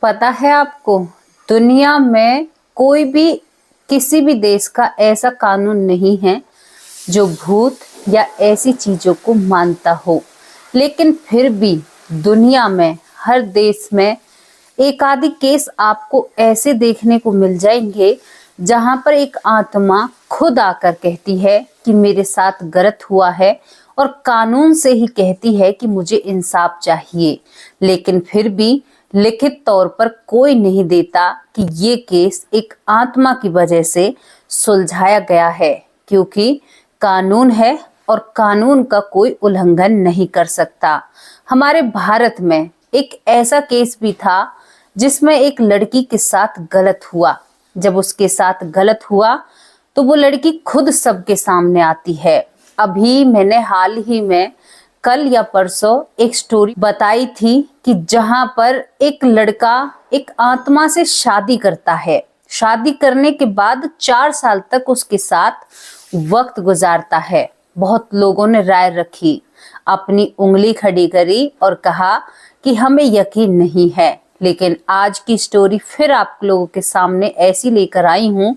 पता है आपको, दुनिया में कोई भी किसी भी देश का ऐसा कानून नहीं है जो भूत या ऐसी चीजों को मानता हो। लेकिन फिर भी दुनिया में हर देश में एक आधी केस आपको ऐसे देखने को मिल जाएंगे जहां पर एक आत्मा खुद आकर कहती है कि मेरे साथ गलत हुआ है और कानून से ही कहती है कि मुझे इंसाफ चाहिए। लेकिन फिर भी लिखित तौर पर कोई नहीं देता कि ये केस एक आत्मा की वजह से सुलझाया गया है, क्योंकि कानून है और कानून का कोई उल्लंघन नहीं कर सकता। हमारे भारत में एक ऐसा केस भी था जिसमें एक लड़की के साथ गलत हुआ। जब उसके साथ गलत हुआ तो वो लड़की खुद सबके सामने आती है। अभी मैंने हाल ही में कल या परसों एक स्टोरी बताई थी कि जहां पर एक लड़का एक आत्मा से शादी करता है। शादी करने के बाद 4 साल तक उसके साथ वक्त गुजारता है। बहुत लोगों ने राय रखी, अपनी उंगली खड़ी करी और कहा कि हमें यकीन नहीं है। लेकिन आज की स्टोरी फिर आप लोगों के सामने ऐसी लेकर आई हूं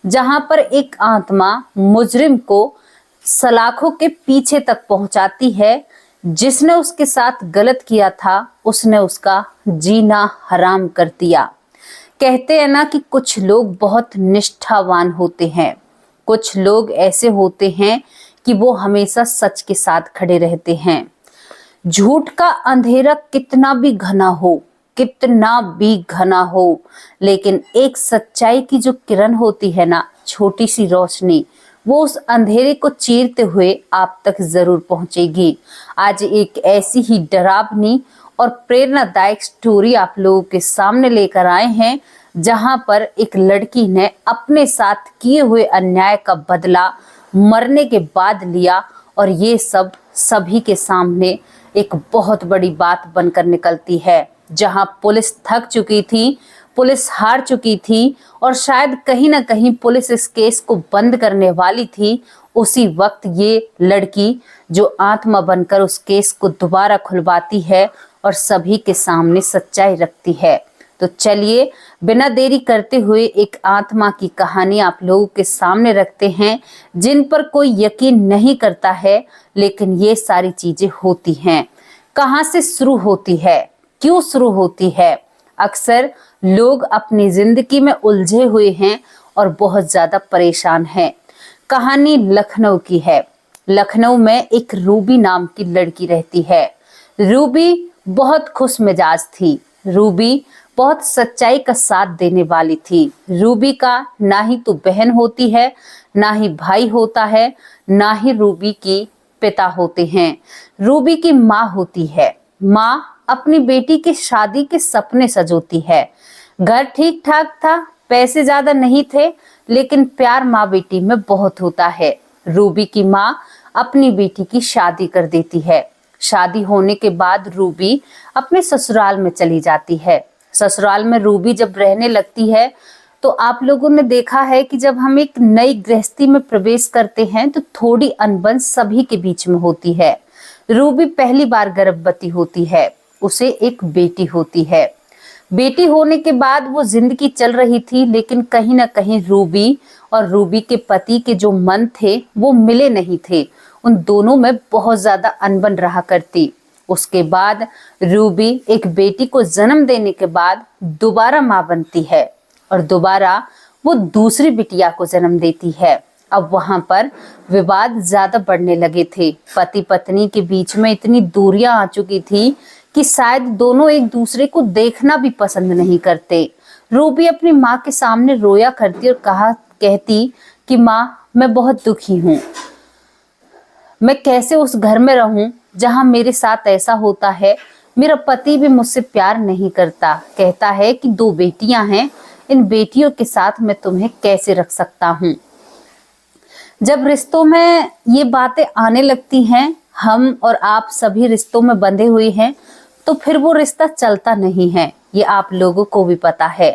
जहां पर एक आत्मा मुजरिम को सलाखों के पीछे तक पहुंचाती है। जिसने उसके साथ गलत किया था उसने उसका जीना हराम कर दिया। कहते हैं ना कि कुछ लोग बहुत निष्ठावान होते हैं, कुछ लोग ऐसे होते हैं कि वो हमेशा सच के साथ खड़े रहते हैं। झूठ का अंधेरा कितना भी घना हो, कितना भी घना हो, लेकिन एक सच्चाई की जो किरण होती है ना, छोटी सी रोशनी, वो उस अंधेरे को चीरते हुए आप तक जरूर पहुंचेगी। आज एक ऐसी ही डरावनी और प्रेरणादायक स्टोरी आप लोगों के सामने लेकर आए हैं जहां पर एक लड़की ने अपने साथ किए हुए अन्याय का बदला मरने के बाद लिया, और ये सब सभी के सामने एक बहुत बड़ी बात बनकर निकलती है। जहां पुलिस थक चुकी थी, पुलिस हार चुकी थी और शायद कहीं ना कहीं पुलिस इस केस को बंद करने वाली थी, उसी वक्त ये लड़की जो आत्मा बनकर उस केस को दोबारा खुलवाती है और सभी के सामने सच्चाई रखती है। तो चलिए बिना देरी करते हुए एक आत्मा की कहानी आप लोगों के सामने रखते हैं जिन पर कोई यकीन नहीं करता है, लेकिन ये सारी चीजें होती हैं। कहाँ से शुरू होती है, क्यों शुरू होती है? अक्सर लोग अपनी जिंदगी में उलझे हुए हैं और बहुत ज्यादा परेशान हैं। कहानी लखनऊ की है। लखनऊ में एक रूबी नाम की लड़की रहती है। रूबी बहुत खुश मिजाज थी। रूबी बहुत सच्चाई का साथ देने वाली थी। रूबी का ना ही तो बहन होती है, ना ही भाई होता है, ना ही रूबी की पिता होते हैं। रूबी की माँ होती है। माँ अपनी बेटी की शादी के सपने सजोती है। घर ठीक ठाक था, पैसे ज्यादा नहीं थे, लेकिन प्यार माँ बेटी में बहुत होता है। रूबी की माँ अपनी बेटी की शादी कर देती है। शादी होने के बाद रूबी अपने ससुराल में चली जाती है। ससुराल में रूबी जब रहने लगती है तो आप लोगों ने देखा है कि जब हम एक नई गृहस्थी में प्रवेश करते हैं तो थोड़ी अनबन सभी के बीच में होती है। रूबी पहली बार गर्भवती होती है। उसे एक बेटी होती है। बेटी होने के बाद वो जिंदगी चल रही थी, लेकिन कहीं ना कहीं रूबी और रूबी के पति के जो मन थे वो मिले नहीं थे। उन दोनों में बहुत ज्यादा अनबन रहा करती। उसके बाद रूबी एक बेटी को जन्म देने के बाद दोबारा माँ बनती है और दोबारा वो दूसरी बिटिया को जन्म देती है। अब वहां पर विवाद ज्यादा बढ़ने लगे थे। पति पत्नी के बीच में इतनी दूरियां आ चुकी थी कि शायद दोनों एक दूसरे को देखना भी पसंद नहीं करते। रूबी अपनी माँ के सामने रोया करती और कहती कि माँ, मैं बहुत दुखी हूँ। मैं कैसे उस घर में रहूं जहां मेरे साथ ऐसा होता है। मेरा पति भी मुझसे प्यार नहीं करता, कहता है कि 2 बेटियां हैं, इन बेटियों के साथ मैं तुम्हें कैसे रख सकता हूँ। जब रिश्तों में ये बातें आने लगती हैं, हम और आप सभी रिश्तों में बंधे हुए हैं, तो फिर वो रिश्ता चलता नहीं है। ये आप लोगों को भी पता है।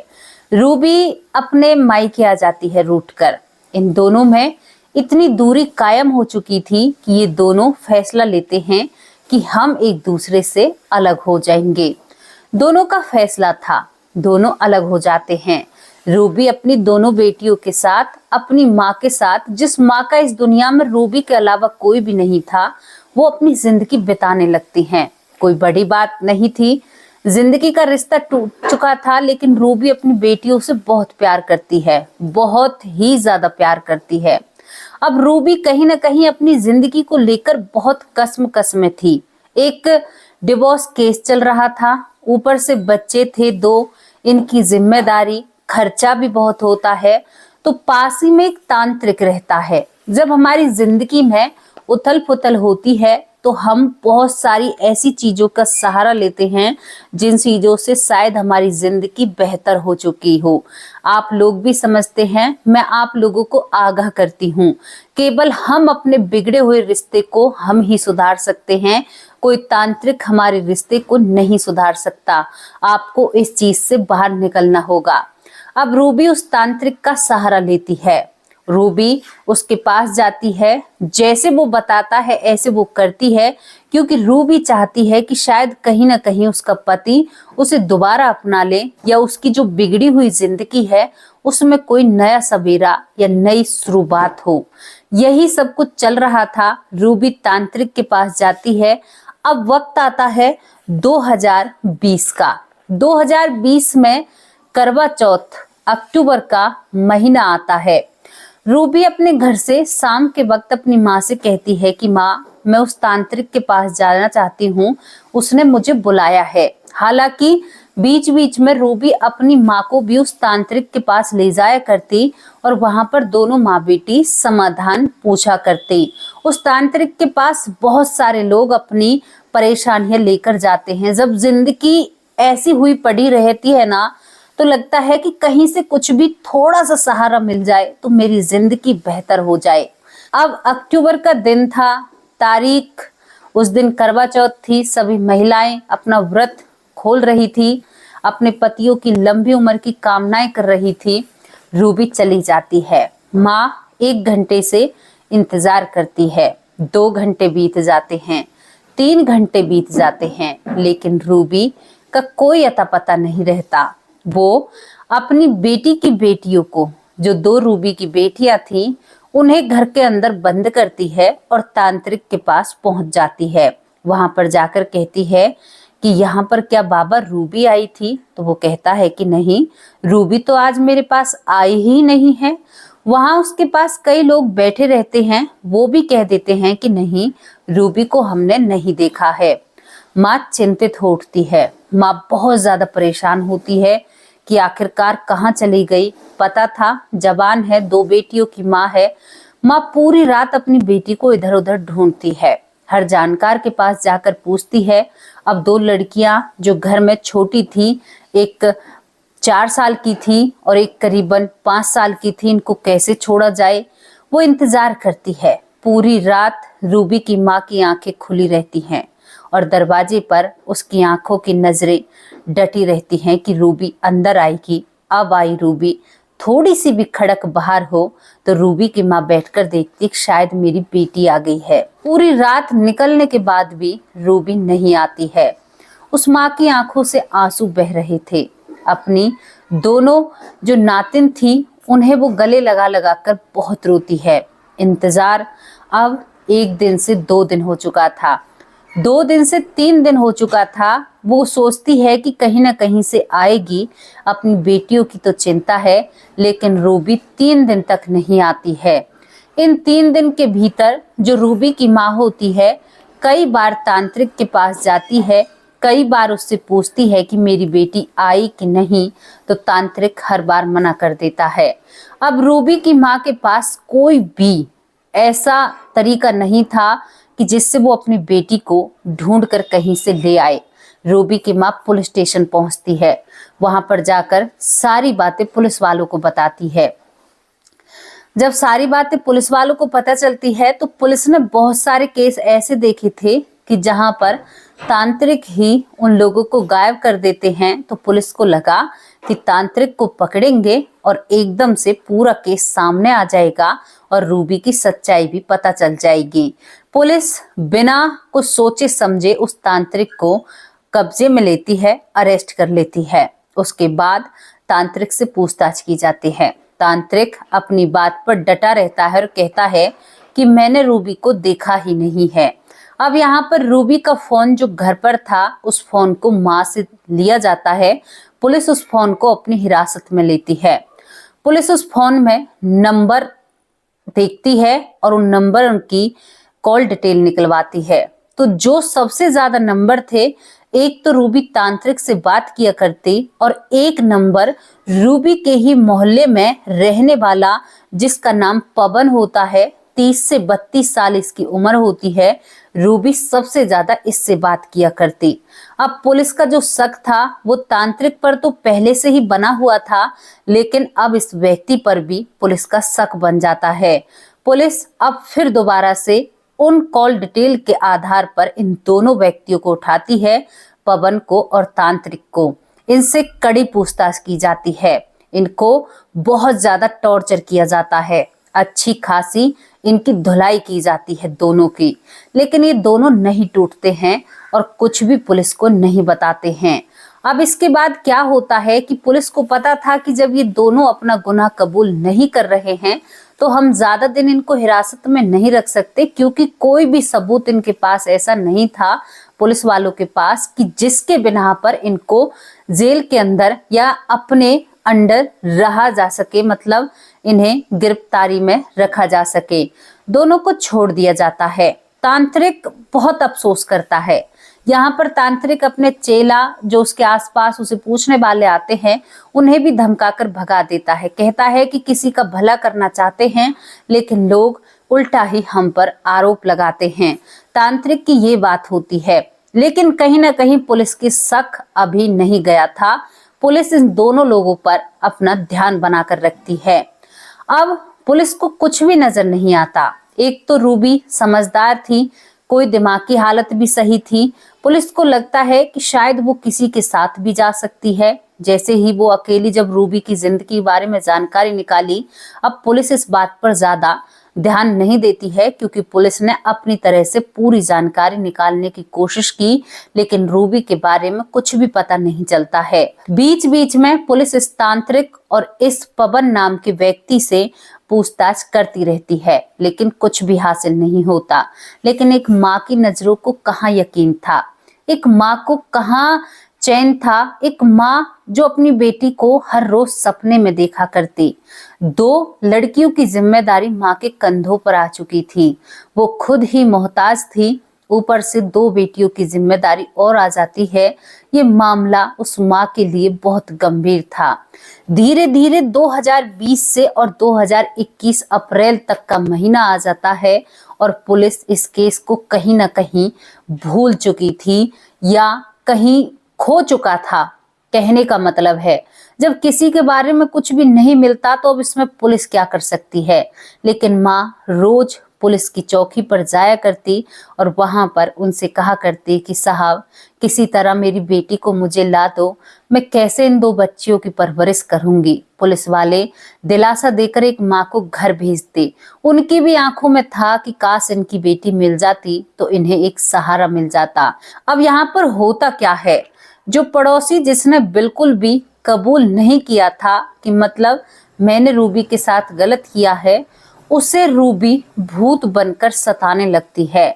रूबी अपने मायके आ जाती है रूठकर। इन दोनों में इतनी दूरी कायम हो चुकी थी कि ये दोनों फैसला लेते हैं कि हम एक दूसरे से अलग हो जाएंगे। दोनों का फैसला था। दोनों अलग हो जाते हैं। रूबी अपनी दोनों बेटियों के साथ, अपनी माँ के साथ, जिस माँ का इस दुनिया में रूबी के अलावा कोई भी नहीं था, वो अपनी जिंदगी बिताने लगती हैं। कोई बड़ी बात नहीं थी, जिंदगी का रिश्ता टूट चुका था, लेकिन रूबी अपनी बेटियों से बहुत प्यार करती है, बहुत ही ज्यादा प्यार करती है। अब रूबी कहीं ना कहीं अपनी जिंदगी को लेकर बहुत कसम में थी। एक डिवोर्स केस चल रहा था, ऊपर से बच्चे थे 2, इनकी जिम्मेदारी, खर्चा भी बहुत होता है। तो पास ही में एक तांत्रिक रहता है। जब हमारी जिंदगी में उथल पुथल होती है तो हम बहुत सारी ऐसी चीजों का सहारा लेते हैं जिन चीजों से शायद हमारी जिंदगी बेहतर हो चुकी हो। आप लोग भी समझते हैं, मैं आप लोगों को आगाह करती हूँ, केवल हम अपने बिगड़े हुए रिश्ते को हम ही सुधार सकते हैं। कोई तांत्रिक हमारे रिश्ते को नहीं सुधार सकता। आपको इस चीज से बाहर निकलना होगा। अब रूबी उस तांत्रिक का सहारा लेती है। रूबी उसके पास जाती है, जैसे वो बताता है ऐसे वो करती है, क्योंकि रूबी चाहती है कि शायद कहीं ना कहीं उसका पति उसे दोबारा अपना ले, या उसकी जो बिगड़ी हुई जिंदगी है उसमें कोई नया सवेरा या नई शुरुआत हो। यही सब कुछ चल रहा था। रूबी तांत्रिक के पास जाती है। अब वक्त आता है 2020 का। 2020 में करवा चौथ, अक्टूबर का महीना आता है। रूबी अपने घर से शाम के वक्त अपनी माँ से कहती है कि माँ, मैं उस तांत्रिक के पास जाना चाहती हूँ, उसने मुझे बुलाया है। हालांकि बीच बीच में रूबी अपनी माँ को भी उस तांत्रिक के पास ले जाया करती और वहां पर दोनों माँ बेटी समाधान पूछा करती। उस तांत्रिक के पास बहुत सारे लोग अपनी परेशानियां लेकर जाते हैं। जब जिंदगी ऐसी हुई पड़ी रहती है ना, तो लगता है कि कहीं से कुछ भी थोड़ा सा सहारा मिल जाए तो मेरी जिंदगी बेहतर हो जाए। अब अक्टूबर का दिन था, तारीख, उस दिन करवा चौथ थी। सभी महिलाएं अपना व्रत खोल रही थी, अपने पतियों की लंबी उम्र की कामनाएं कर रही थी। रूबी चली जाती है। माँ 1 घंटे से इंतजार करती है। 2 घंटे बीत जाते हैं, 3 घंटे बीत जाते हैं, लेकिन रूबी का कोई अता पता नहीं रहता। वो अपनी बेटी की बेटियों को, जो 2 रूबी की बेटियां थी, उन्हें घर के अंदर बंद करती है और तांत्रिक के पास पहुंच जाती है। वहां पर जाकर कहती है कि यहाँ पर क्या बाबा रूबी आई थी? तो वो कहता है कि नहीं, रूबी तो आज मेरे पास आई ही नहीं है। वहां उसके पास कई लोग बैठे रहते हैं, वो भी कह देते हैं कि नहीं, रूबी को हमने नहीं देखा है। माँ चिंतित हो उठती है। माँ बहुत ज्यादा परेशान होती है कि आखिरकार कहाँ चली गई। पता था जवान है, 2 बेटियों की माँ है। माँ पूरी रात अपनी बेटी को इधर उधर ढूंढती है, हर जानकार के पास जाकर पूछती है। अब 2 लड़कियां जो घर में छोटी थी, एक 4 साल की थी और एक करीबन 5 साल की थी, इनको कैसे छोड़ा जाए। वो इंतजार करती है। पूरी रात रूबी की माँ की आंखें खुली रहती हैं और दरवाजे पर उसकी आंखों की नजरें डटी रहती हैं कि रूबी अंदर आएगी। अब आई रूबी। थोड़ी सी भी खड़क बाहर हो तो रूबी की माँ बैठकर देखती कि शायद मेरी बेटी आ गई है। पूरी रात निकलने के बाद भी रूबी नहीं आती है। उस माँ की आंखों से आंसू बह रहे थे। अपनी दोनों जो नातिन थी, उन्हें वो गले लगा लगा कर बहुत रोती है। इंतजार अब 1 दिन से 2 दिन हो चुका था, 2 दिन से 3 दिन हो चुका था। वो सोचती है कि कहीं ना कहीं से आएगी। अपनी बेटियों की तो चिंता है, लेकिन रूबी 3 दिन तक नहीं आती है। इन 3 दिन के भीतर जो रूबी की माँ होती है, कई बार तांत्रिक के पास जाती है, कई बार उससे पूछती है कि मेरी बेटी आई कि नहीं, तो तांत्रिक हर बार मना कर देता है। अब रूबी की माँ के पास कोई भी ऐसा तरीका नहीं था कि जिससे वो अपनी बेटी को ढूंढ कर कहीं से ले आए। रूबी की माँ पुलिस स्टेशन पहुंचती है। वहां पर जाकर सारी बातें पुलिस वालों को बताती है। जब सारी बातें पुलिस वालों को पता चलती है तो पुलिस ने बहुत सारे केस ऐसे देखे थे कि जहां पर तांत्रिक ही उन लोगों को गायब कर देते हैं। तो पुलिस को लगा कि तांत्रिक को पकड़ेंगे और एकदम से पूरा केस सामने आ जाएगा और रूबी की सच्चाई भी पता चल जाएगी। पुलिस बिना कुछ सोचे समझे उस तांत्रिक को कब्जे में लेती है, अरेस्ट कर लेती है। उसके बाद तांत्रिक से पूछताछ की जाती है। तांत्रिक अपनी बात पर डटा रहता है और कहता है कि मैंने रूबी को देखा ही नहीं है। अब यहाँ पर रूबी का फोन जो घर पर था, उस फोन को माँ से लिया जाता है। पुलिस उस फोन को अपनी हिरासत में लेती है। पुलिस उस फोन में नंबर देखती है और उन नंबर की कॉल डिटेल निकलवाती है। तो जो सबसे ज्यादा नंबर थे, एक तो रूबी तांत्रिक से बात किया करती और एक नंबर रूबी के ही मोहल्ले में रहने वाला जिसका नाम पवन होता है, 30 से 32 साल इसकी उम्र होती है। रूबी सबसे ज्यादा इससे बात किया करती। अब पुलिस का जो शक था वो तांत्रिक पर तो पहले से ही बना हुआ था, लेकिन अब इस व्यक्ति पर भी पुलिस का शक बन जाता है। पुलिस अब फिर दोबारा से उन कॉल डिटेल के आधार पर इन दोनों व्यक्तियों को उठाती है, पवन को और तांत्रिक को। इनसे कड़ी पूछताछ की जाती है। इनको बहुत ज्यादा टॉर्चर किया जाता है। अच्छी खासी इनकी धुलाई की जाती है दोनों की, लेकिन ये दोनों नहीं टूटते हैं और कुछ भी पुलिस को नहीं बताते हैं। अब इसके बाद क्या होता है कि पुलिस को पता था कि जब ये दोनों अपना गुनाह कबूल नहीं कर रहे हैं तो हम ज्यादा दिन इनको हिरासत में नहीं रख सकते, क्योंकि कोई भी सबूत इनके पास ऐसा नहीं था पुलिस वालों के पास कि जिसके बिना पर इनको जेल के अंदर या अपने अंडर रहा जा सके, मतलब इन्हें गिरफ्तारी में रखा जा सके। दोनों को छोड़ दिया जाता है। तांत्रिक बहुत अफसोस करता है। यहाँ पर तांत्रिक अपने चेला जो उसके आसपास उसे पूछने वाले आते हैं, उन्हें भी धमकाकर भगा देता है। कहता है कि किसी का भला करना चाहते हैं, लेकिन लोग उल्टा ही हम पर आरोप लगाते हैं। तांत्रिक की ये बात होती है, लेकिन कहीं ना कहीं पुलिस की शक अभी नहीं गया था। पुलिस इन दोनों लोगों पर अपना ध्यान बनाकर रखती है। अब पुलिस को कुछ भी नजर नहीं आता। एक तो रूबी समझदार थी, कोई दिमाग की हालत भी सही थी। पुलिस को लगता है कि शायद वो किसी के साथ भी जा सकती है। जैसे ही वो अकेली जब रूबी की जिंदगी के बारे में जानकारी निकाली, अब पुलिस इस बात पर ज्यादा ध्यान नहीं देती है, क्योंकि पुलिस ने अपनी तरह से पूरी जानकारी निकालने की कोशिश की, लेकिन रूबी के बारे में कुछ भी पता नहीं चलता है। बीच बीच में पुलिस इस तांत्रिक और इस पवन नाम के व्यक्ति से पूछताछ करती रहती है, लेकिन कुछ भी हासिल नहीं होता। लेकिन एक माँ की नजरों को कहाँ यकीन था, एक माँ को कहाँ चैन था, एक माँ जो अपनी बेटी को हर रोज सपने में देखा करती। 2 लड़कियों की जिम्मेदारी माँ के कंधों पर आ चुकी थी। वो खुद ही मोहताज थी, ऊपर से 2 बेटियों की जिम्मेदारी और आ जाती है। ये मामला उस माँ के लिए बहुत गंभीर था। धीरे धीरे 2020 से और 2021 अप्रैल तक का महीना आ जाता है और पुलिस इस केस को कहीं ना कहीं भूल चुकी थी या कहीं खो चुका था। कहने का मतलब है, जब किसी के बारे में कुछ भी नहीं मिलता तो अब इसमें पुलिस क्या कर सकती है। लेकिन माँ रोज पुलिस की चौकी पर जाया करती और वहां पर उनसे कहा करती कि साहब, किसी तरह मेरी बेटी को मुझे ला दो, मैं कैसे इन 2 बच्चियों की परवरिश करूंगी। पुलिस वाले दिलासा देकर एक माँ को घर भेजते। उनकी भी आंखों में था कि काश इनकी बेटी मिल जाती तो इन्हें एक सहारा मिल जाता। अब यहाँ पर होता क्या है, जो पड़ोसी जिसने बिल्कुल भी कबूल नहीं किया था कि मतलब मैंने रूबी के साथ गलत किया है, उसे रूबी भूत बनकर सताने लगती है।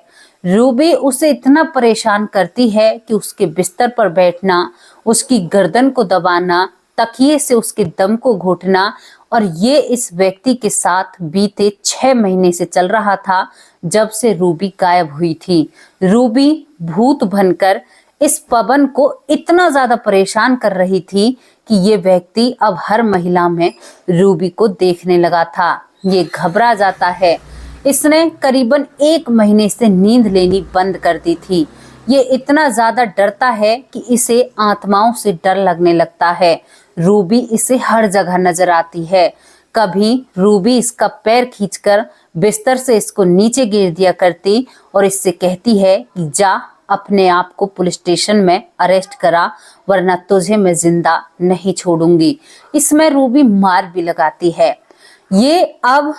रूबी उसे इतना परेशान करती है कि उसके बिस्तर पर बैठना, उसकी गर्दन को दबाना, तकिए से उसके दम को घोटना, और ये इस व्यक्ति के साथ बीते 6 महीने से चल रहा था, जब से रूबी गायब हुई थी। रूबी भूत बनकर इस पवन को इतना ज्यादा परेशान कर रही थी कि ये व्यक्ति अब हर महिला में रूबी को देखने लगा था। ये घबरा जाता है। इसने करीबन 1 महीने से नींद लेनी बंद कर दी थी। ये इतना ज्यादा डरता है कि इसे आत्माओं से डर लगने लगता है। रूबी इसे हर जगह नजर आती है। कभी रूबी इसका पैर खींचकर बिस्तर से इसको नीचे गिर दिया करती और इससे कहती है कि जा अपने आप को पुलिस स्टेशन में अरेस्ट करा, वरना तुझे मैं जिंदा नहीं छोड़ूंगी। इसमें रूबी मार भी लगाती है। ये अब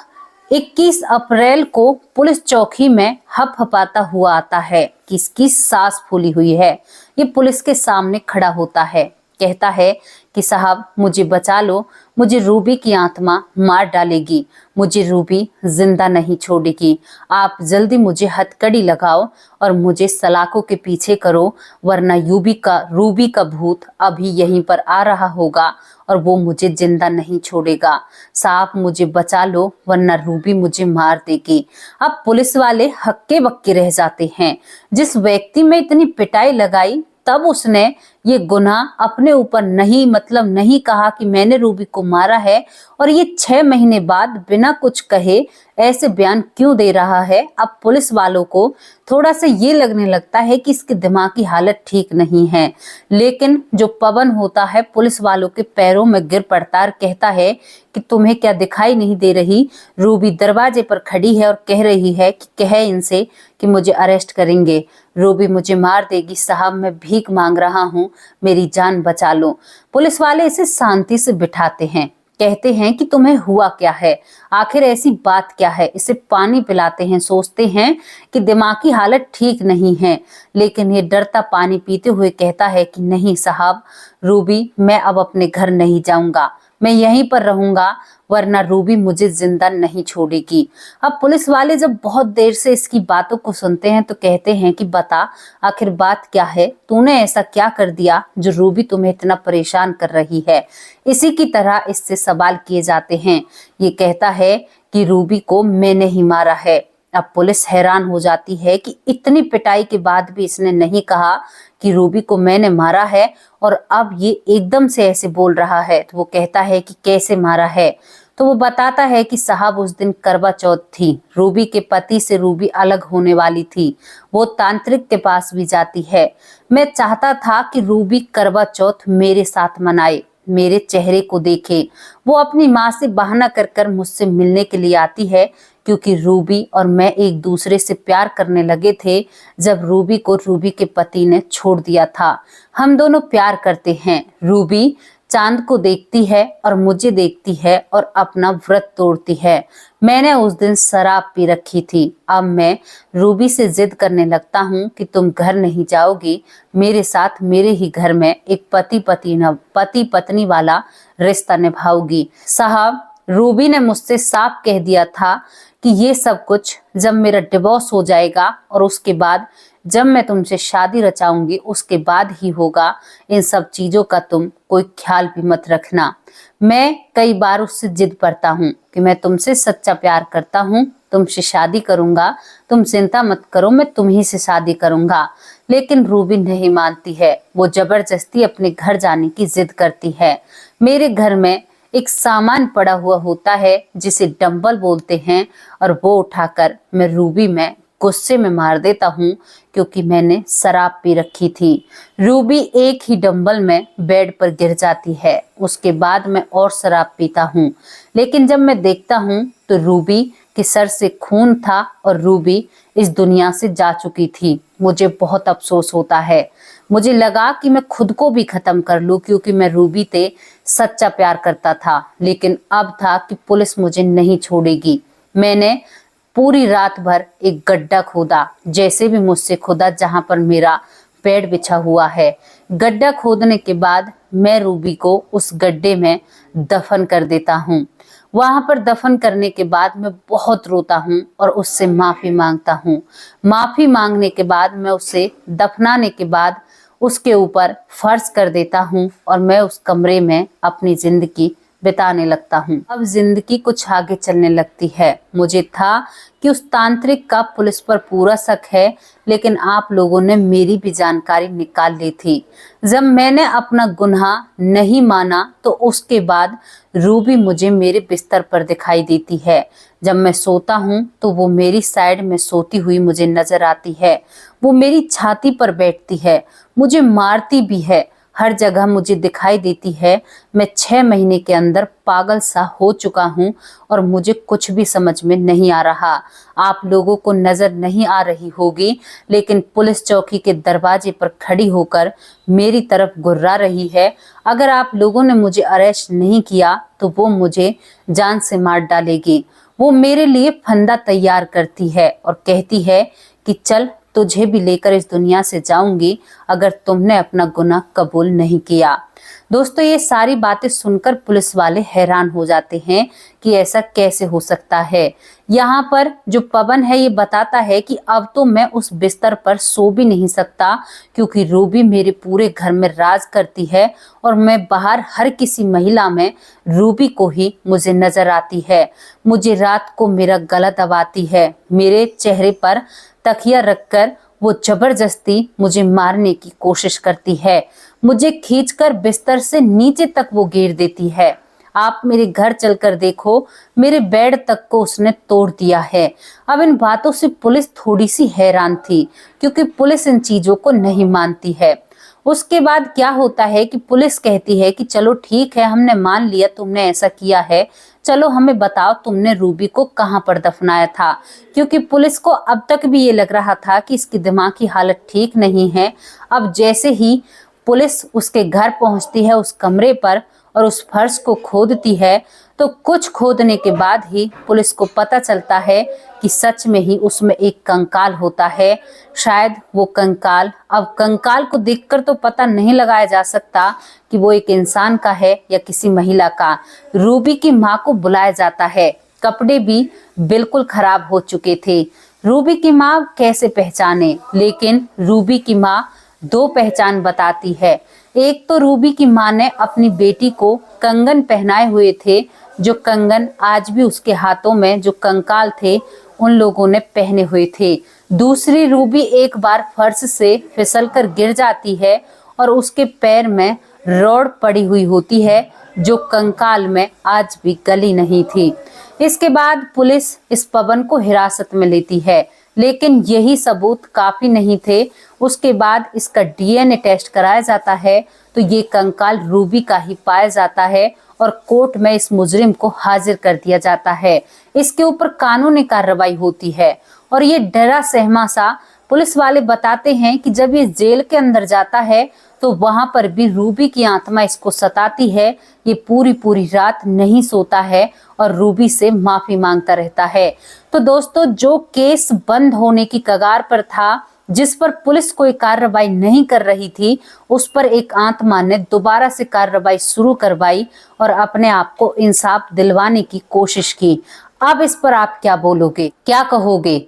21 अप्रैल को पुलिस चौकी में हपहपाता हुआ आता है कि इसकी सांस फूली हुई है। ये पुलिस के सामने खड़ा होता है। कहता है कि साहब मुझे बचा लो, मुझे रूबी की आत्मा मार डालेगी, मुझे रूबी जिंदा नहीं छोड़ेगी। आप जल्दी मुझे हथकड़ी लगाओ और मुझे सलाखों के पीछे करो, वरना रूबी का भूत अभी यहीं पर आ रहा होगा और वो मुझे जिंदा नहीं छोड़ेगा। साहब मुझे बचा लो वरना रूबी मुझे मार देगी। अब पुलिस वाले हक्के बक्के रह जाते हैं। जिस व्यक्ति में इतनी पिटाई लगाई तब उसने ये गुनाह अपने ऊपर नहीं कहा कि मैंने रूबी को मारा है, और ये 6 महीने बाद बिना कुछ कहे ऐसे बयान क्यों दे रहा है। अब पुलिस वालों को थोड़ा सा ये लगने लगता है कि इसकी दिमागी हालत ठीक नहीं है। लेकिन जो पवन होता है पुलिस वालों के पैरों में गिर पड़ता है, कहता है कि तुम्हें क्या दिखाई नहीं दे रही, रूबी दरवाजे पर खड़ी है और कह रही है कि कहे इनसे कि मुझे अरेस्ट करेंगे, रूबी मुझे मार देगी, साहब मैं भीख मांग रहा हूँ, मेरी जान बचा लो। पुलिस वाले इसे शांति से बिठाते हैं, कहते हैं कि तुम्हें हुआ क्या है, आखिर ऐसी बात क्या है। इसे पानी पिलाते हैं, सोचते हैं कि दिमागी हालत ठीक नहीं है, लेकिन ये डरता पानी पीते हुए कहता है कि नहीं साहब, रूबी मैं अब अपने घर नहीं जाऊंगा, मैं यहीं पर रहूंगा, वरना रूबी मुझे जिंदा नहीं छोड़ेगी। अब पुलिस वाले जब बहुत देर से इसकी बातों को सुनते हैं तो कहते हैं कि बता आखिर बात क्या है, तूने ऐसा क्या कर दिया जो रूबी तुम्हें इतना परेशान कर रही है। इसी की तरह इससे सवाल किए जाते हैं। ये कहता है कि रूबी को मैंने ही मारा है। अब पुलिस हैरान हो जाती है कि इतनी पिटाई के बाद भी इसने नहीं कहा कि रूबी को मैंने मारा है, और अब ये एकदम से ऐसे बोल रहा है। तो वो कहता है कि कैसे मारा है। तो वो बताता है कि साहब उस दिन करवा चौथ थी, रूबी के पति से रूबी अलग होने वाली थी, वो तांत्रिक के पास भी जाती है। मैं चाहता था कि रूबी करवा चौथ मेरे साथ मनाए, मेरे चेहरे को देखे। वो अपनी माँ से बहाना कर कर मुझसे मिलने के लिए आती है, क्योंकि रूबी और मैं एक दूसरे से प्यार करने लगे थे जब रूबी को रूबी के पति ने छोड़ दिया था। हम दोनों प्यार करते हैं। रूबी चांद को देखती है और मुझे देखती है और अपना व्रत तोड़ती है। मैंने उस दिन शराब पी रखी थी। अब मैं रूबी से जिद करने लगता हूँ कि तुम घर नहीं जाओगी, मेरे साथ मेरे ही घर में एक पति पत्नी वाला रिश्ता निभाओगी। साहब रूबी ने मुझसे साफ कह दिया था कि ये सब कुछ जब मेरा डिवोर्स हो जाएगा और उसके बाद जब मैं तुमसे शादी रचाऊंगी उसके बाद ही होगा। इन सब चीजों का तुम कोई ख्याल भी मत रखना। मैं कई बार उससे जिद करता हूँ कि मैं तुमसे सच्चा प्यार करता हूँ, तुमसे शादी करूंगा, तुम चिंता मत करो, मैं तुम्ही से शादी करूंगा। लेकिन रूबी नहीं मानती है, वो जबरदस्ती अपने घर जाने की जिद करती है। मेरे घर में एक सामान पड़ा हुआ होता है जिसे डंबल बोलते हैं, और वो उठाकर मैं रूबी में गुस्से में मार देता हूँ, क्योंकि मैंने शराब पी रखी थी। रूबी एक ही डंबल में बेड पर गिर जाती है। उसके बाद मैं और शराब पीता हूँ, लेकिन जब मैं देखता हूँ तो रूबी के सर से खून था और रूबी इस दुनिया से जा चुकी थी। मुझे बहुत अफसोस होता है। मुझे लगा कि मैं खुद को भी खत्म कर लूं, क्योंकि मैं रूबी से सच्चा प्यार करता था। लेकिन अब था कि पुलिस मुझे नहीं छोड़ेगी। मैंने पूरी रात भर एक गड्ढा खोदा, जैसे भी मुझसे खोदा, जहां पर मेरा बेड बिछा हुआ है। गड्ढा खोदने के बाद मैं रूबी को उस गड्ढे में दफन कर देता हूँ। वहां पर दफन करने के बाद मैं बहुत रोता हूँ और उससे माफी मांगता हूँ। माफी मांगने के बाद मैं उसे दफनाने के बाद उसके ऊपर फर्श कर देता हूँ और मैं उस कमरे में अपनी जिंदगी बिताने लगता हूँ। अब जिंदगी कुछ आगे चलने लगती है। मुझे था कि उस तांत्रिक का पुलिस पर पूरा शक है, लेकिन आप लोगों ने मेरी भी जानकारी निकाल ली थी। जब मैंने अपना गुनाह नहीं माना तो उसके बाद रूबी मुझे मेरे बिस्तर पर दिखाई देती है। जब मैं सोता हूँ तो वो मेरी साइड में सोती हुई मुझे नजर आती है। वो मेरी छाती पर बैठती है, मुझे मारती भी है, हर जगह मुझे दिखाई देती है। मैं 6 महीने के अंदर पागल सा हो चुका हूँ और मुझे कुछ भी समझ में नहीं आ रहा। आप लोगों को नजर नहीं आ रही होगी, लेकिन पुलिस चौकी के दरवाजे पर खड़ी होकर मेरी तरफ गुर्रा रही है। अगर आप लोगों ने मुझे अरेस्ट नहीं किया तो वो मुझे जान से मार डालेगी। वो मेरे लिए फंदा तैयार करती है और कहती है कि चल तुझे भी लेकर इस दुनिया से जाऊंगी अगर तुमने अपना गुनाह कबूल नहीं किया। दोस्तों, ये सारी बातें सुनकर पुलिस वाले हैरान हो जाते हैं कि ऐसा कैसे हो सकता है। यहाँ पर जो पवन है ये बताता है कि अब तो मैं उस बिस्तर पर सो भी नहीं सकता, क्योंकि रूबी मेरे पूरे घर में राज करती है और मैं बाहर हर किसी महिला में रूबी को ही मुझे नजर आती है। मुझे रात को मेरा गला दबाती है, मेरे चेहरे पर तकिया रखकर वो जबरदस्ती मुझे मारने की कोशिश करती है, मुझे खींचकर बिस्तर से नीचे तक वो गिर देती है। आप मेरे घर चलकर देखो, मेरे बेड तक को उसने तोड़ दिया है। अब इन बातों से पुलिस थोड़ी सी हैरान थी, क्योंकि पुलिस इन चीजों को नहीं मानती है। उसके बाद क्या होता है कि पुलिस कहती है कि चलो ठीक है, हमने मान लिया तुमने ऐसा किया है, चलो हमें बताओ तुमने रूबी को कहाँ पर दफनाया था। क्योंकि पुलिस को अब तक भी ये लग रहा था कि इसकी दिमाग की हालत ठीक नहीं है। अब जैसे ही पुलिस उसके घर पहुंचती है, उस कमरे पर, और उस फर्श को खोदती है, तो कुछ खोदने के बाद ही पुलिस को पता चलता है कि सच में ही उसमें एक कंकाल होता है। शायद वो कंकाल, अब कंकाल को देखकर तो पता नहीं लगाया जा सकता कि वो एक इंसान का है या किसी महिला का। रूबी की माँ को बुलाया जाता है, कपड़े भी बिल्कुल खराब हो चुके थे। रूबी की माँ कैसे पहचाने, लेकिन रूबी की माँ दो पहचान बताती है। एक तो रूबी की माँ ने अपनी बेटी को कंगन पहनाए हुए थे, जो कंगन आज भी उसके हाथों में जो कंकाल थे उन लोगों ने पहने हुए थे। दूसरी, रूबी एक बार फर्श से फिसलकर गिर जाती है और उसके पैर में रॉड पड़ी हुई होती है, जो कंकाल में आज भी गली नहीं थी। इसके बाद पुलिस इस पवन को हिरासत में लेती है, लेकिन यही सबूत काफी नहीं थे। उसके बाद इसका डीएनए टेस्ट कराया जाता है, तो ये कंकाल रूबी का ही पाया जाता है और कोर्ट में इस मुजरिम को हाजिर कर दिया जाता है। इसके ऊपर कानूनी कार्रवाई होती है और ये डरा सहमा सा पुलिस वाले बताते हैं कि जब ये जेल के अंदर जाता है तो वहां पर भी रूबी की आत्मा इसको सताती है। ये पूरी पूरी रात नहीं सोता है और रूबी से माफी मांगता रहता है। तो दोस्तों, जो केस बंद होने की कगार पर था, जिस पर पुलिस कोई कार्रवाई नहीं कर रही थी, उस पर एक आत्मा ने दोबारा से कार्रवाई शुरू करवाई और अपने आप को इंसाफ दिलवाने की कोशिश की। अब इस पर आप क्या बोलोगे, क्या कहोगे?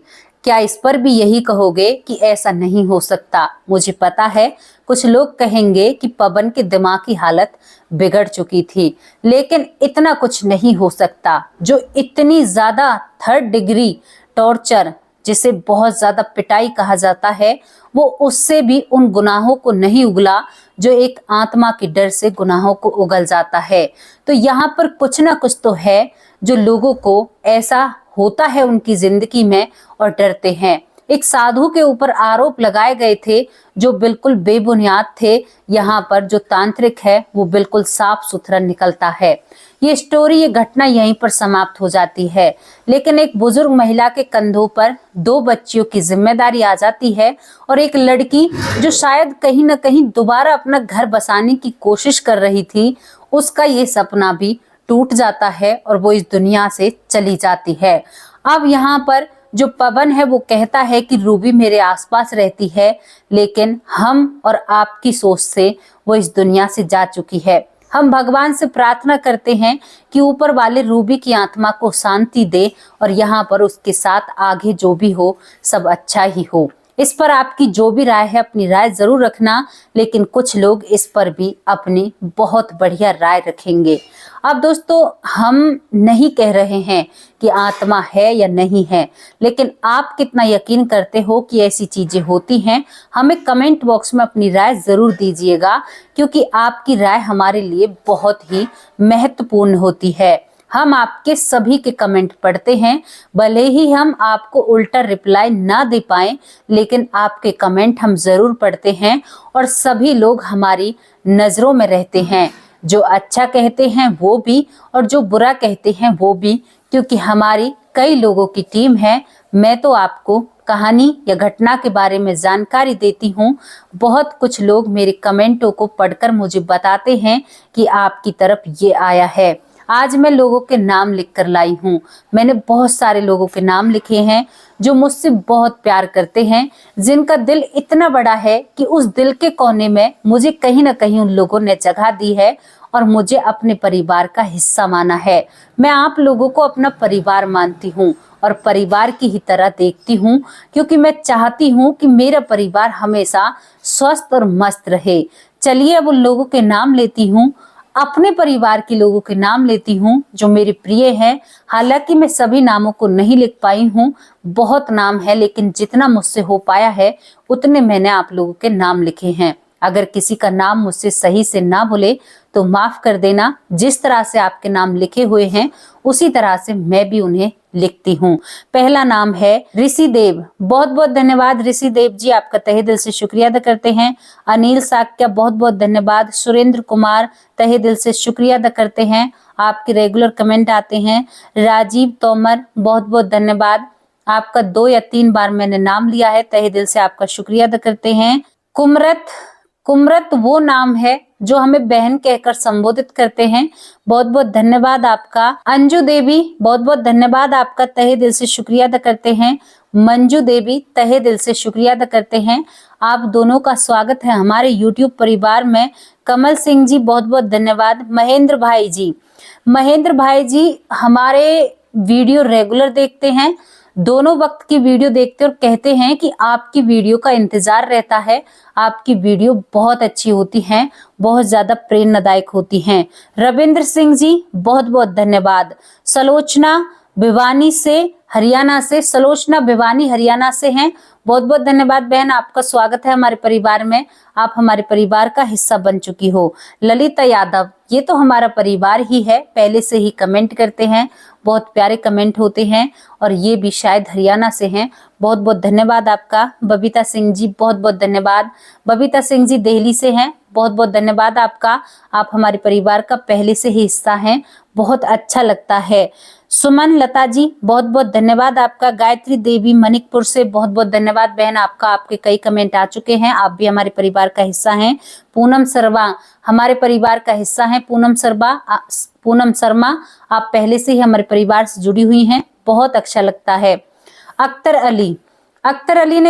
क्या इस पर भी यही कहोगे कि ऐसा नहीं हो सकता? मुझे पता है कुछ लोग कहेंगे कि पवन की दिमाग की हालत बिगड़ चुकी थी, लेकिन इतना कुछ नहीं हो सकता। जो इतनी ज्यादा 3rd डिग्री टॉर्चर, जिसे बहुत ज्यादा पिटाई कहा जाता है, वो उससे भी उन गुनाहों को नहीं उगला जो एक आत्मा के डर से गुनाहों को उगल जाता है। तो यहाँ पर कुछ ना कुछ तो है जो लोगों को ऐसा होता है उनकी जिंदगी में और डरते हैं। एक साधु के ऊपर आरोप लगाए गए थे जो बिल्कुल बेबुनियाद थे। यहाँ पर जो तांत्रिक है वो बिल्कुल साफ सुथरा निकलता है। ये स्टोरी, ये घटना यहीं पर समाप्त हो जाती है, लेकिन एक बुजुर्ग महिला के कंधों पर 2 बच्चियों की जिम्मेदारी आ जाती है और एक लड़की जो शायद कहीं ना कहीं दोबारा अपना घर बसाने की कोशिश कर रही थी, उसका ये सपना भी टूट जाता है और वो इस दुनिया से चली जाती है। अब यहाँ पर जो पवन है वो कहता है कि रूबी मेरे आसपास रहती है, लेकिन हम और आपकी सोच से वो इस दुनिया से जा चुकी है। हम भगवान से प्रार्थना करते हैं कि ऊपर वाले रूबी की आत्मा को शांति दे और यहाँ पर उसके साथ आगे जो भी हो सब अच्छा ही हो। इस पर आपकी जो भी राय है अपनी राय जरूर रखना, लेकिन कुछ लोग इस पर भी अपनी बहुत बढ़िया राय रखेंगे। अब दोस्तों, हम नहीं कह रहे हैं कि आत्मा है या नहीं है, लेकिन आप कितना यकीन करते हो कि ऐसी चीजें होती हैं, हमें कमेंट बॉक्स में अपनी राय जरूर दीजिएगा, क्योंकि आपकी राय हमारे लिए बहुत ही महत्वपूर्ण होती है। हम आपके सभी के कमेंट पढ़ते हैं, भले ही हम आपको उल्टा रिप्लाई ना दे पाए, लेकिन आपके कमेंट हम जरूर पढ़ते हैं और सभी लोग हमारी नजरों में रहते हैं। जो अच्छा कहते हैं वो भी और जो बुरा कहते हैं वो भी, क्योंकि हमारी कई लोगों की टीम है। मैं तो आपको कहानी या घटना के बारे में जानकारी देती हूँ, बहुत कुछ लोग मेरे कमेंटों को पढ़कर मुझे बताते हैं कि आपकी तरफ ये आया है, आज मैं लोगों के नाम लिख कर लाई हूँ। मैंने बहुत सारे लोगों के नाम लिखे हैं जो मुझसे बहुत प्यार करते हैं, जिनका दिल इतना बड़ा है कि उस दिल के कोने में मुझे कहीं ना कहीं उन लोगों ने जगह दी है और मुझे अपने परिवार का हिस्सा माना है। मैं आप लोगों को अपना परिवार मानती हूँ और परिवार की ही तरह देखती हूँ, क्योंकि मैं चाहती हूँ कि मेरा परिवार हमेशा स्वस्थ और मस्त रहे। चलिए अब उन लोगों के नाम लेती हूँ, अपने परिवार के लोगों के नाम लेती हूँ जो मेरे प्रिय हैं। हालांकि मैं सभी नामों को नहीं लिख पाई हूँ, बहुत नाम है, लेकिन जितना मुझसे हो पाया है उतने मैंने आप लोगों के नाम लिखे हैं। अगर किसी का नाम मुझसे सही से ना भूले तो माफ कर देना। जिस तरह से आपके नाम लिखे हुए हैं उसी तरह से मैं भी उन्हें लिखती हूँ। पहला नाम है ऋषि देव। बहुत बहुत धन्यवाद ऋषि देव जी, आपका तहे दिल से शुक्रिया अदा करते हैं। अनिल साक्या, बहुत बहुत धन्यवाद। सुरेंद्र कुमार, तहे दिल से शुक्रिया अदा करते हैं, आपके रेगुलर कमेंट आते हैं। राजीव तोमर, बहुत बहुत धन्यवाद, आपका 2 या 3 बार मैंने नाम लिया है, तहे दिल से आपका शुक्रिया अदा करते हैं। कुमरत वो नाम है जो हमें बहन कहकर संबोधित करते हैं, बहुत बहुत धन्यवाद आपका। अंजू देवी, बहुत बहुत धन्यवाद आपका, तहे दिल से शुक्रिया अदा करते हैं। मंजू देवी, तहे दिल से शुक्रिया अदा करते हैं। आप दोनों का स्वागत है हमारे YouTube परिवार में। कमल सिंह जी, बहुत बहुत धन्यवाद। महेंद्र भाई जी हमारे वीडियो रेगुलर देखते हैं, दोनों वक्त की वीडियो देखते और कहते हैं कि आपकी वीडियो का इंतजार रहता है। आपकी वीडियो बहुत अच्छी होती हैं, बहुत ज्यादा प्रेरणादायक होती हैं। रविंद्र सिंह जी, बहुत बहुत धन्यवाद। सलोचना भिवानी हरियाणा से हैं, बहुत बहुत धन्यवाद बहन, आपका स्वागत है हमारे परिवार में। आप हमारे परिवार का हिस्सा बन चुकी हो। ललिता यादव, ये तो हमारा परिवार ही है, पहले से ही कमेंट करते हैं, बहुत प्यारे कमेंट होते हैं और ये भी शायद हरियाणा से हैं, बहुत बहुत धन्यवाद आपका। बबीता सिंह जी, बहुत बहुत धन्यवाद। बबीता सिंह जी दिल्ली से हैं, बहुत बहुत धन्यवाद आपका, आप हमारे परिवार का पहले से ही हिस्सा हैं, बहुत अच्छा लगता है। सुमन लता जी, बहुत बहुत धन्यवाद आपका। गायत्री देवी मणिकपुर से, बहुत बहुत धन्यवाद बहन आपका, आपके कई कमेंट आ चुके हैं, आप भी हमारे परिवार का हिस्सा हैं। पूनम शर्मा हमारे परिवार का हिस्सा हैं। पूनम शर्मा आप पहले से ही हमारे परिवार से जुड़ी हुई हैं, बहुत अच्छा लगता है। अख्तर अली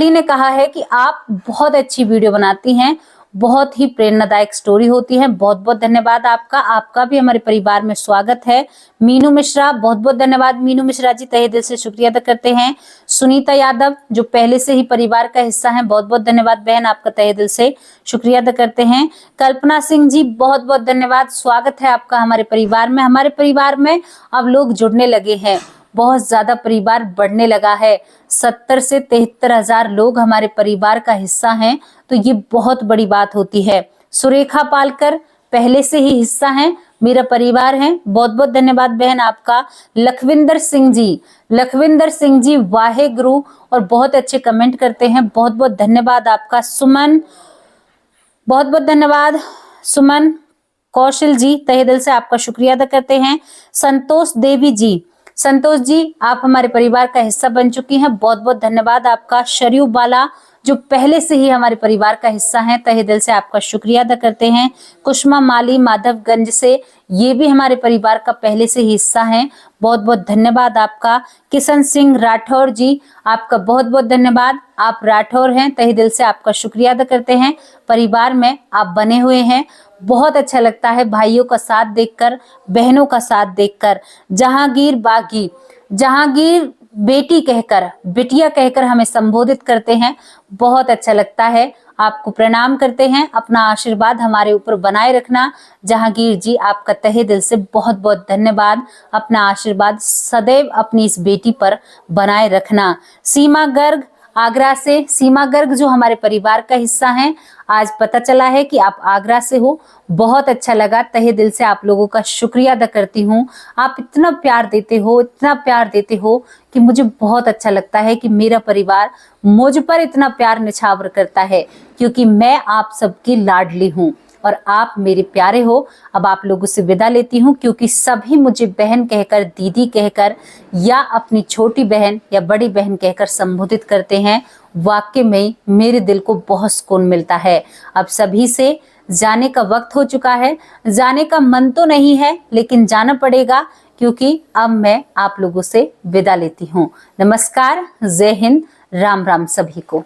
ने कहा है कि आप बहुत अच्छी वीडियो बनाती हैं, बहुत ही प्रेरणादायक स्टोरी होती है, बहुत बहुत धन्यवाद आपका भी हमारे परिवार में स्वागत है। मीनू मिश्रा, बहुत बहुत धन्यवाद मीनू मिश्रा जी, तहे दिल से शुक्रिया अदा करते हैं। सुनीता यादव जो पहले से ही परिवार का हिस्सा हैं, बहुत बहुत धन्यवाद बहन, आपका तहे दिल से शुक्रिया अदा करते हैं। कल्पना सिंह जी, बहुत बहुत धन्यवाद, स्वागत है आपका हमारे परिवार में। हमारे परिवार में अब लोग जुड़ने लगे हैं, बहुत ज्यादा परिवार बढ़ने लगा है, 70 से 73 हजार लोग हमारे परिवार का हिस्सा हैं, तो ये बहुत बड़ी बात होती है। सुरेखा पालकर पहले से ही हिस्सा हैं, मेरा परिवार है, बहुत बहुत धन्यवाद बहन आपका। लखविंदर सिंह जी वाहे गुरु, और बहुत अच्छे कमेंट करते हैं, बहुत बहुत धन्यवाद आपका। सुमन, बहुत बहुत धन्यवाद सुमन। कौशल जी, तहे दिल से आपका शुक्रिया अदा करते हैं। संतोष जी आप हमारे परिवार का हिस्सा बन चुकी हैं, बहुत बहुत धन्यवाद आपका। शरयू बाला जो पहले से ही हमारे परिवार का हिस्सा हैं, तहे दिल से आपका शुक्रिया अदा करते हैं। कुष्मा माली माधवगंज से, ये भी हमारे परिवार का पहले से ही हिस्सा हैं, बहुत बहुत धन्यवाद आपका। किशन सिंह राठौर जी, आपका बहुत बहुत धन्यवाद, आप राठौर हैं, तहे दिल से आपका शुक्रिया अदा करते हैं। परिवार में आप बने हुए हैं, बहुत अच्छा लगता है भाइयों का साथ देखकर, बहनों का साथ देखकर। जहांगीर बेटी कहकर, बिटिया कहकर हमें संबोधित करते हैं, बहुत अच्छा लगता है, आपको प्रणाम करते हैं, अपना आशीर्वाद हमारे ऊपर बनाए रखना। जहांगीर जी आपका तहे दिल से बहुत बहुत धन्यवाद, अपना आशीर्वाद सदैव अपनी इस बेटी पर बनाए रखना। सीमा गर्ग आगरा से, सीमा गर्ग जो हमारे परिवार का हिस्सा हैं, आज पता चला है कि आप आगरा से हो, बहुत अच्छा लगा, तहे दिल से आप लोगों का शुक्रिया अदा करती हूँ। आप इतना प्यार देते हो कि मुझे बहुत अच्छा लगता है कि मेरा परिवार मुझ पर इतना प्यार निछावर करता है, क्योंकि मैं आप सबकी लाडली हूँ और आप मेरे प्यारे हो। अब आप लोगों से विदा लेती हूँ, क्योंकि सभी मुझे बहन कहकर, दीदी कहकर या अपनी छोटी बहन या बड़ी बहन कहकर संबोधित करते हैं। वाकई में मेरे दिल को बहुत सुकून मिलता है। अब सभी से जाने का वक्त हो चुका है। जाने का मन तो नहीं है, लेकिन जाना पड़ेगा, क्योंकि अब मैं आप लोगों से विदा लेती हूँ। नमस्कार, जय हिंद, राम राम सभी को।